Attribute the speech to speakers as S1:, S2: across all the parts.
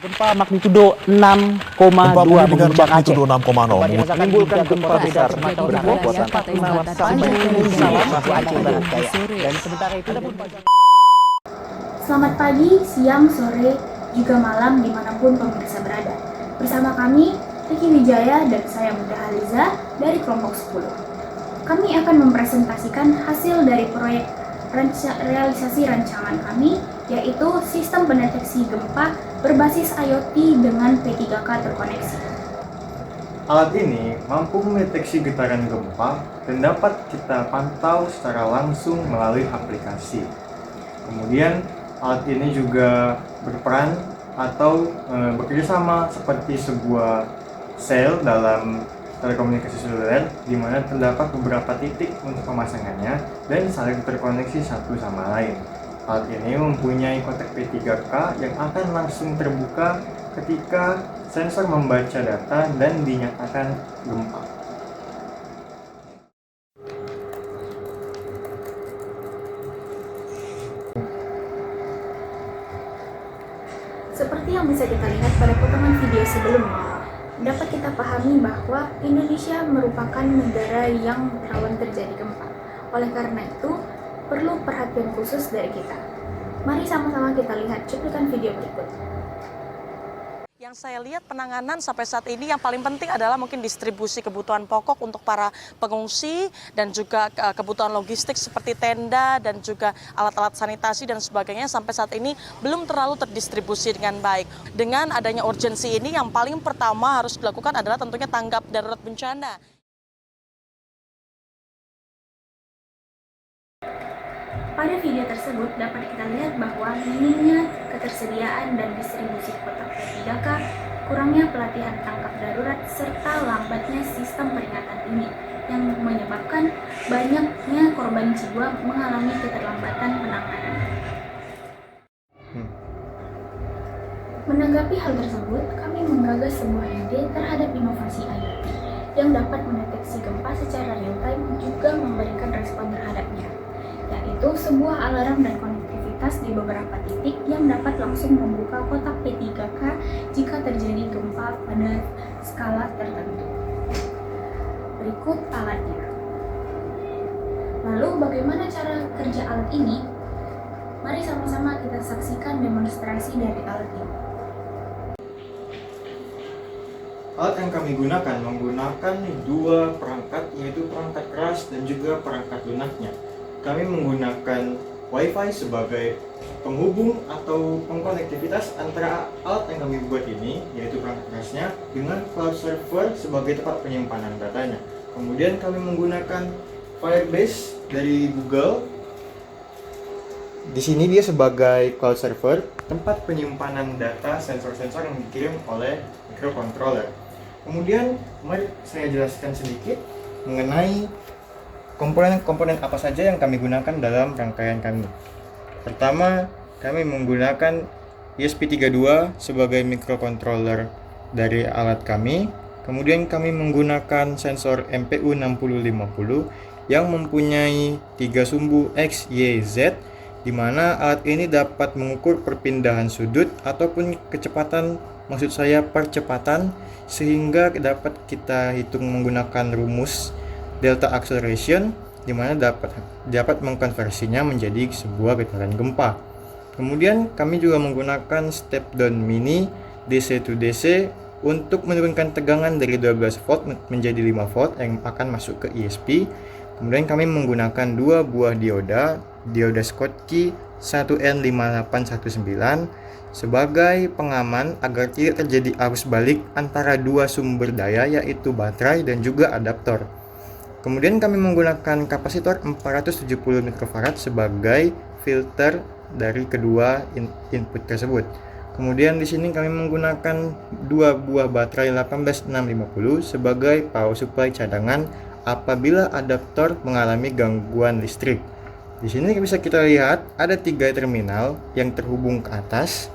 S1: Gempa magnitudo 6,2 mengguncang Aceh.
S2: Menimbulkan gempa besar berkekuatan 6 sampai 7 Aceh Barat Daya. Dan sementara itu
S3: Selamat pagi, siang, sore, juga malam dimanapun pemirsa berada. Bersama kami, Riki Wijaya dan saya Muda Haliza dari kelompok 10. Kami akan mempresentasikan hasil dari proyek realisasi rancangan kami, yaitu sistem pendeteksi gempa berbasis IoT dengan P3K terkoneksi.
S4: Alat ini mampu mendeteksi getaran gempa dan dapat kita pantau secara langsung melalui aplikasi. Kemudian alat ini juga berperan atau bekerjasama seperti sebuah sel dalam telekomunikasi seluler, di mana terdapat beberapa titik untuk pemasangannya dan saling terkoneksi satu sama lain. Alat ini mempunyai kotak P3K yang akan langsung terbuka ketika sensor membaca data dan dinyatakan gempa.
S3: Seperti yang bisa kita lihat pada potongan video sebelumnya, dapat kita pahami bahwa Indonesia merupakan negara yang rawan terjadi gempa. Oleh karena itu, perlu perhatian khusus dari kita. Mari sama-sama kita lihat cuplikan video berikut.
S5: Yang saya lihat penanganan sampai saat ini yang paling penting adalah mungkin distribusi kebutuhan pokok untuk para pengungsi dan juga kebutuhan logistik seperti tenda dan juga alat-alat sanitasi dan sebagainya sampai saat ini belum terlalu terdistribusi dengan baik. Dengan adanya urgensi ini yang paling pertama harus dilakukan adalah tentunya tanggap darurat bencana.
S3: Pada video tersebut dapat kita lihat bahwa minimnya ketersediaan dan distribusi kotak P3K, kurangnya pelatihan tangkap darurat, serta lambatnya sistem peringatan dini yang menyebabkan banyaknya korban jiwa mengalami keterlambatan penanganan. Menanggapi hal tersebut, kami menggagas sebuah ide terhadap inovasi IoT yang dapat mendeteksi gempa secara real-time juga memberikan respon terhadapnya, yaitu sebuah alarm dan konektivitas di beberapa titik yang dapat langsung membuka kotak P3K jika terjadi gempa pada skala tertentu. Berikut alatnya. Lalu bagaimana cara kerja alat ini? Mari sama-sama kita saksikan demonstrasi dari alat ini.
S4: Alat yang kami gunakan menggunakan dua perangkat, yaitu perangkat keras dan juga perangkat lunaknya. Kami menggunakan Wi-Fi sebagai penghubung atau pengkonektivitas antara alat yang kami buat ini, yaitu perangkat kerasnya, dengan cloud server sebagai tempat penyimpanan datanya. Kemudian kami menggunakan Firebase dari Google. Di sini dia sebagai cloud server, tempat penyimpanan data sensor-sensor yang dikirim oleh microcontroller. Kemudian mari saya jelaskan sedikit mengenai komponen-komponen apa saja yang kami gunakan dalam rangkaian kami. Pertama, kami menggunakan ESP32 sebagai microcontroller dari alat kami. Kemudian kami menggunakan sensor MPU6050 yang mempunyai 3 sumbu X, Y, Z, di mana alat ini dapat mengukur perpindahan sudut ataupun kecepatan, maksud saya percepatan, sehingga dapat kita hitung menggunakan rumus delta acceleration, di mana dapat mengkonversinya menjadi sebuah getaran gempa. Kemudian kami juga menggunakan step down mini DC to DC untuk menurunkan tegangan dari 12 volt menjadi 5 volt yang akan masuk ke ESP. Kemudian kami menggunakan dua buah dioda Schottky 1N5819 sebagai pengaman agar tidak terjadi arus balik antara dua sumber daya, yaitu baterai dan juga adaptor. Kemudian kami menggunakan kapasitor 470 mikrofarad sebagai filter dari kedua input tersebut. Kemudian di sini kami menggunakan dua buah baterai 18650 sebagai power supply cadangan apabila adaptor mengalami gangguan listrik. Di sini bisa kita lihat ada 3 terminal yang terhubung ke atas,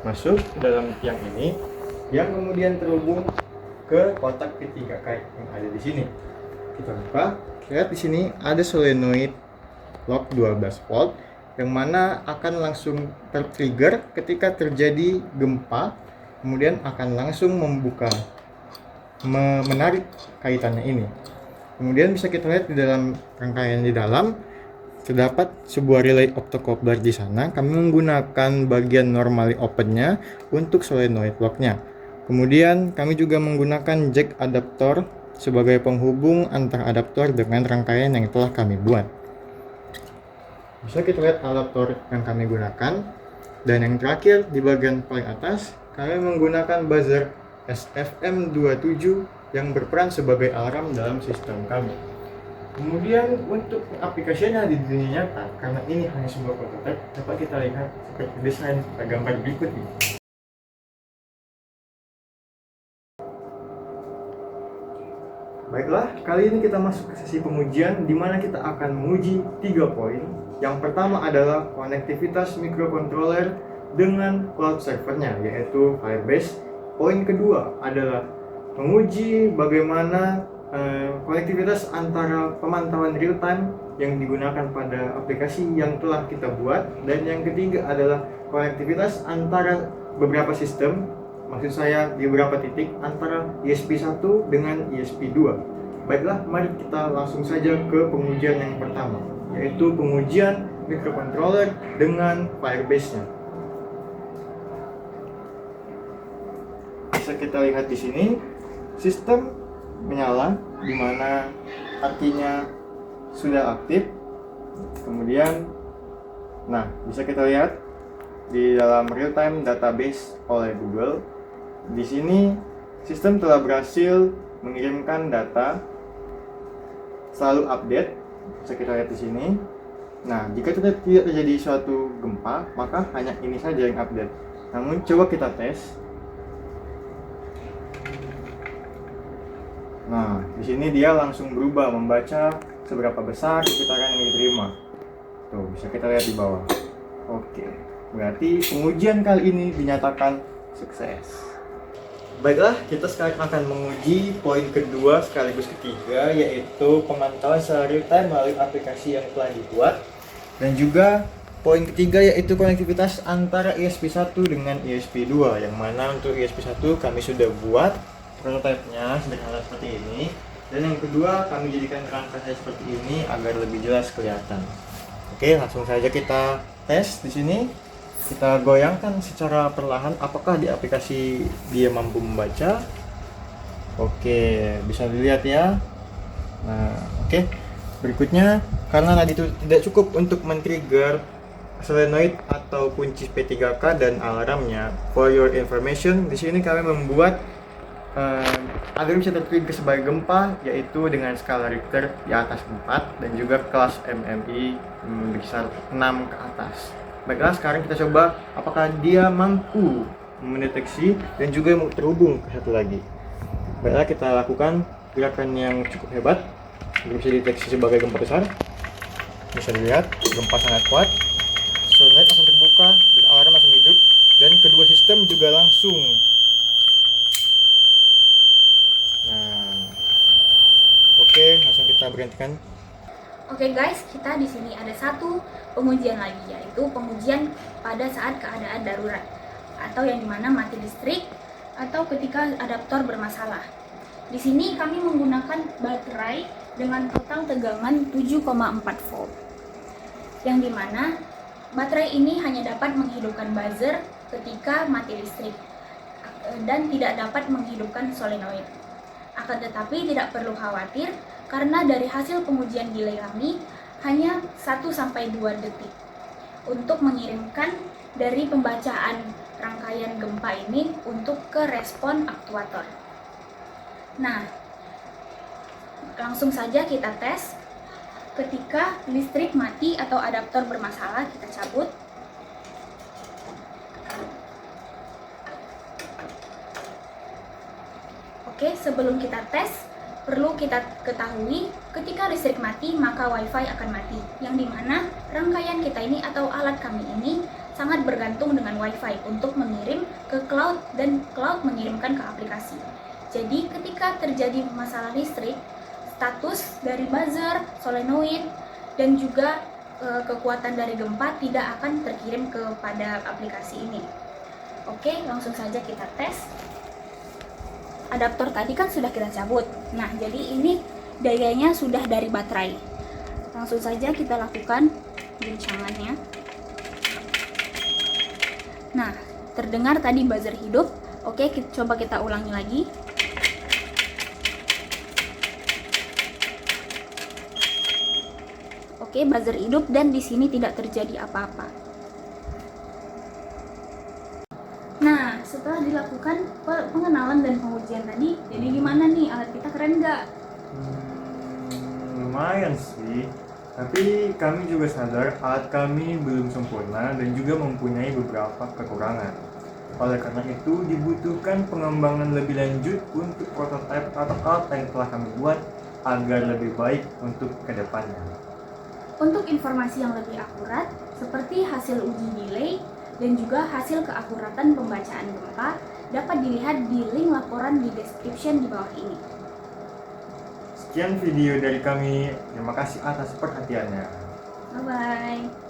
S4: masuk ke dalam tiang ini, yang kemudian terhubung ke kotak P3K yang ada di sini. Kita buka, lihat di sini ada solenoid lock 12 volt yang mana akan langsung tertrigger ketika terjadi gempa, kemudian akan langsung menarik kaitannya ini. Kemudian bisa kita lihat di dalam rangkaian di dalam terdapat sebuah relay optocoupler di sana. Kami menggunakan bagian normally opennya untuk solenoid locknya. Kemudian kami juga menggunakan jack adaptor sebagai penghubung antar adaptor dengan rangkaian yang telah kami buat. Bisa kita lihat adaptor yang kami gunakan. Dan yang terakhir di bagian paling atas, kami menggunakan buzzer SFM27 yang berperan sebagai alarm dalam sistem kami. Kemudian untuk aplikasinya di dunia nyata, karena ini hanya sebuah prototipe, dapat kita lihat seperti desain pada gambar berikut ini. Baiklah, kali ini kita masuk ke sesi pengujian di mana kita akan menguji 3 poin. Yang pertama adalah konektivitas microcontroller dengan cloud servernya, yaitu Firebase. Poin kedua adalah menguji bagaimana konektivitas antara pemantauan real time yang digunakan pada aplikasi yang telah kita buat, dan yang ketiga adalah konektivitas antara beberapa sistem, maksud saya di beberapa titik antara ESP1 dengan ESP2. Baiklah, mari kita langsung saja ke pengujian yang pertama, yaitu pengujian microcontroller dengan Firebase-nya. Bisa kita lihat di sini, sistem menyala, di mana artinya sudah aktif. Kemudian, nah, bisa kita lihat di dalam real time database oleh Google. Di sini sistem telah berhasil mengirimkan data, selalu update. Bisa kita lihat di sini. Nah, jika tidak terjadi suatu gempa, maka hanya ini saja yang update. Namun coba kita tes. Nah, di sini dia langsung berubah, membaca seberapa besar getaran yang diterima. Tuh, bisa kita lihat di bawah. Oke, berarti pengujian kali ini dinyatakan sukses. Baiklah, kita sekarang akan menguji poin kedua sekaligus ketiga, yaitu pemantauan secara real time melalui aplikasi yang telah dibuat. Dan juga poin ketiga yaitu konektivitas antara ESP1 dengan ESP2, yang mana untuk ESP1 kami sudah buat prototipe-nya sederhana seperti ini, dan yang kedua kami jadikan rangkanya seperti ini agar lebih jelas kelihatan. Oke, langsung saja kita tes di sini. Kita goyangkan secara perlahan apakah di aplikasi dia mampu membaca. Oke, bisa dilihat ya. Nah, oke. Berikutnya, karena tadi itu tidak cukup untuk men-trigger solenoid atau kunci P3K dan alarmnya, for your information, di sini kami membuat agar bisa tertrigger sebagai gempa, yaitu dengan skala Richter di atas 4 dan juga kelas MMI berkisar 6 ke atas. Baiklah, sekarang kita coba apakah dia mampu mendeteksi dan juga terhubung ke satu lagi. Baiklah, kita lakukan gerakan yang cukup hebat agar bisa dideteksi sebagai gempa besar. Bisa dilihat gempa sangat kuat, solenoid langsung terbuka dan alarm langsung hidup, dan kedua sistem juga langsung. Nah, oke, langsung kita berhentikan.
S3: Oke guys, kita di sini ada satu pengujian lagi, yaitu pengujian pada saat keadaan darurat atau yang dimana mati listrik atau ketika adaptor bermasalah. Di sini kami menggunakan baterai dengan total tegangan 7,4 volt, yang dimana baterai ini hanya dapat menghidupkan buzzer ketika mati listrik dan tidak dapat menghidupkan solenoid. Akan tetapi tidak perlu khawatir karena dari hasil pengujian delay kami hanya 1-2 detik untuk mengirimkan dari pembacaan rangkaian gempa ini untuk ke respon aktuator. Nah, langsung saja kita tes. Ketika listrik mati atau adaptor bermasalah, kita cabut. Oke, sebelum kita tes, perlu kita ketahui ketika listrik mati maka wifi akan mati, yang dimana rangkaian kita ini atau alat kami ini sangat bergantung dengan wifi untuk mengirim ke cloud dan cloud mengirimkan ke aplikasi. Jadi ketika terjadi masalah listrik, status dari buzzer, solenoid, dan juga kekuatan dari gempa tidak akan terkirim kepada aplikasi ini. Oke, langsung saja kita tes. Adaptor tadi kan sudah kita cabut. Nah, jadi ini dayanya sudah dari baterai. Langsung saja kita lakukan guncangannya. Nah, terdengar tadi buzzer hidup. Oke, coba kita ulangi lagi. Oke, buzzer hidup dan di sini tidak terjadi apa-apa. Nah, setelah dilakukan pengenalan dan pengujian tadi, jadi gimana nih, alat kita keren nggak?
S4: Lumayan sih, tapi kami juga sadar alat kami belum sempurna dan juga mempunyai beberapa kekurangan. Oleh karena itu dibutuhkan pengembangan lebih lanjut untuk prototipe atau alat yang telah kami buat agar lebih baik untuk kedepannya.
S3: Untuk informasi yang lebih akurat, seperti hasil uji delay dan juga hasil keakuratan pembacaan gempa, dapat dilihat di link laporan di description di bawah ini.
S4: Sekian video dari kami, terima kasih atas perhatiannya.
S3: Bye-bye.